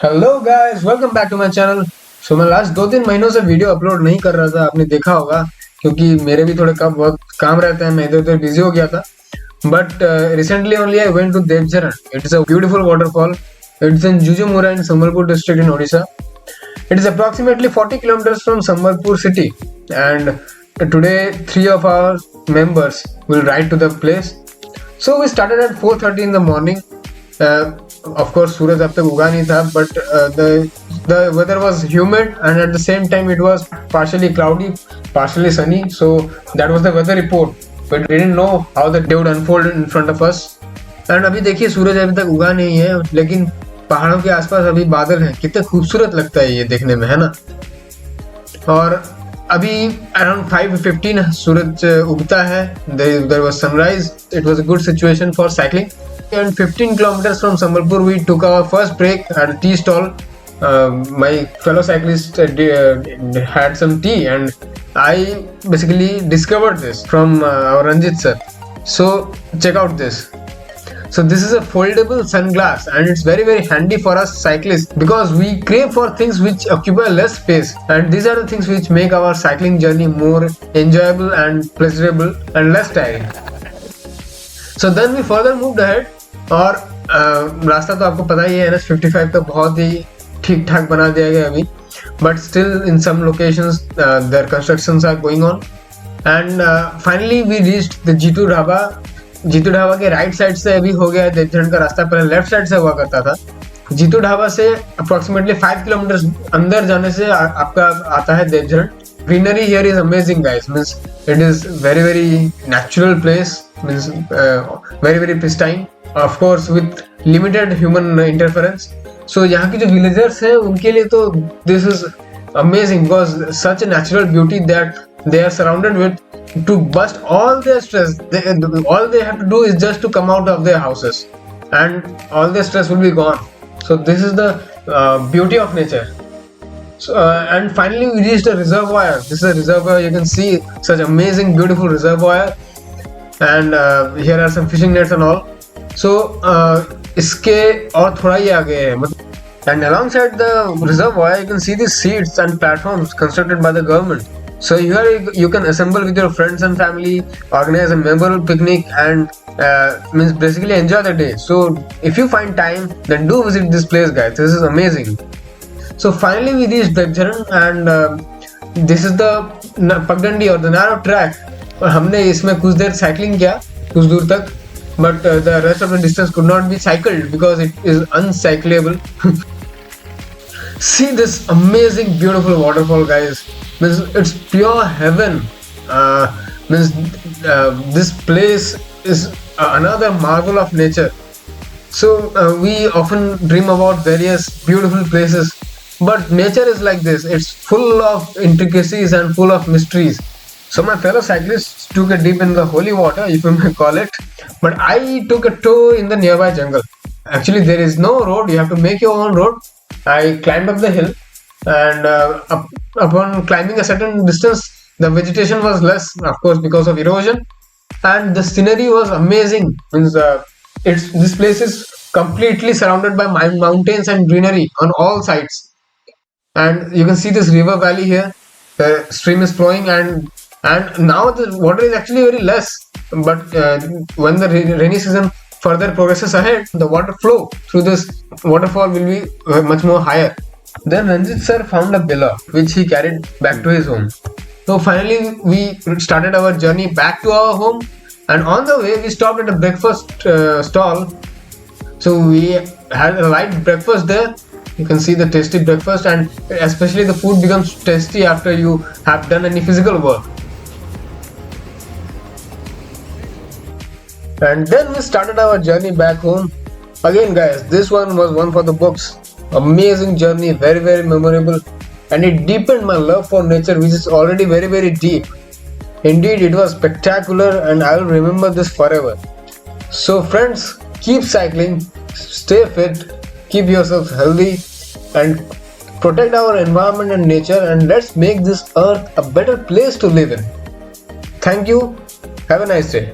Hello guys, welcome back to my channel. मैं last 2-3 महीनों से वीडियो अपलोड नहीं कर रहा था, आपने देखा होगा, क्योंकि मेरे भी थोड़े कम बहुत काम रहते हैं, मैं इधर उधर बिजी हो गया था। But recently only I went to Devjharan. It's a beautiful waterfall. It's in Jujumura in Sambalpur district in Odisha. It is approximately 40 kilometers from Sambalpur city, and today three of our members will ride to the place. So we started at 4:30 in the morning. Of course, सूरज अब तक उगा नहीं था, but the weather was humid and at the same time it was partially cloudy, partially sunny. So that was the weather report. But we didn't know how the day would unfold in front of us. And अभी देखिए सूरज अभी तक उगा नहीं है, लेकिन पहाड़ों के आसपास अभी बादल हैं। कितना खूबसूरत लगता है ये देखने में, है ना। और अभी अराउंड 5:15 सूरज उगता है। There was sunrise. It was a good situation for cycling. And 15 kilometers from Sambalpur, we took our first break at a tea stall. My fellow cyclist had some tea, and I basically discovered this from our Ranjit sir. So check out this. So this is a foldable sunglass, and it's very handy for us cyclists because we crave for things which occupy less space, and these are the things which make our cycling journey more enjoyable and pleasurable and less tiring. So then we further moved ahead. और रास्ता तो आपको पता ही है, NH55 तो बहुत ही ठीक ठाक बना दिया गया अभी, but still in some locations there constructions are going on. And finally we reached the Jeetu Dhaba. Jeetu Dhaba के राइट साइड से अभी हो गया है देवझरण का रास्ता, पहले लेफ्ट साइड से हुआ करता था. जीतू ढाबा से अप्रोक्सीमेटली 5 किलोमीटर अंदर जाने से आपका आता है देवझरण. Greenery here is amazing, guys. Means it is very natural place. Means very pristine. Of course, with limited human interference. So यहाँ की जो villagers हैं उनके लिए तो this is amazing because such a natural beauty that they are surrounded with. To bust all their stress, all they have to do is just to come out of their houses, and all their stress will be gone. So this is the beauty of nature. So, and finally we reached a reservoir. This is a reservoir. You can see such amazing beautiful reservoir, and here are some fishing nets and all. So इसके और थोड़ा ही आगे है, and alongside the reservoir you can see the seats and platforms constructed by the government. So here you can assemble with your friends and family, organize a memorable picnic, and means basically enjoy the day. So if you find time, then do visit this place, guys. This is amazing. So finally we reached Devcharan, and this is the Pagdandi or the narrow track. और हमने इसमें कुछ देर cycling किया, कुछ दूर तक, but the rest of the distance could not be cycled because it is uncyclable. See this amazing beautiful waterfall, guys. Means it's pure heaven. Means this place is another marvel of nature. So we often dream about various beautiful places, but nature is like this. It's full of intricacies and full of mysteries. So my fellow cyclists took a dip in the holy water, if you may call it, but I took a tour in the nearby jungle. Actually, there is no road. You have to make your own road. I climbed up the hill, and upon climbing a certain distance, the vegetation was less, of course, because of erosion, and the scenery was amazing. Means this place is completely surrounded by mountains and greenery on all sides. And you can see this river valley here. The stream is flowing, and now the water is actually very less, but when the rainy season further progresses ahead, the water flow through this waterfall will be much more higher. Then Ranjit sir found a billa which he carried back to his home. So finally we started our journey back to our home, and on the way we stopped at a breakfast stall. So we had a light breakfast there. You can see the tasty breakfast, and especially the food becomes tasty after you have done any physical work. And then we started our journey back home. Again, guys, this one was one for the books. Amazing journey, very memorable, and it deepened my love for nature, which is already very deep. Indeed, it was spectacular, and I will remember this forever. So friends, keep cycling, stay fit, keep yourselves healthy, and protect our environment and nature, and let's make this earth a better place to live in. Thank you. Have a nice day.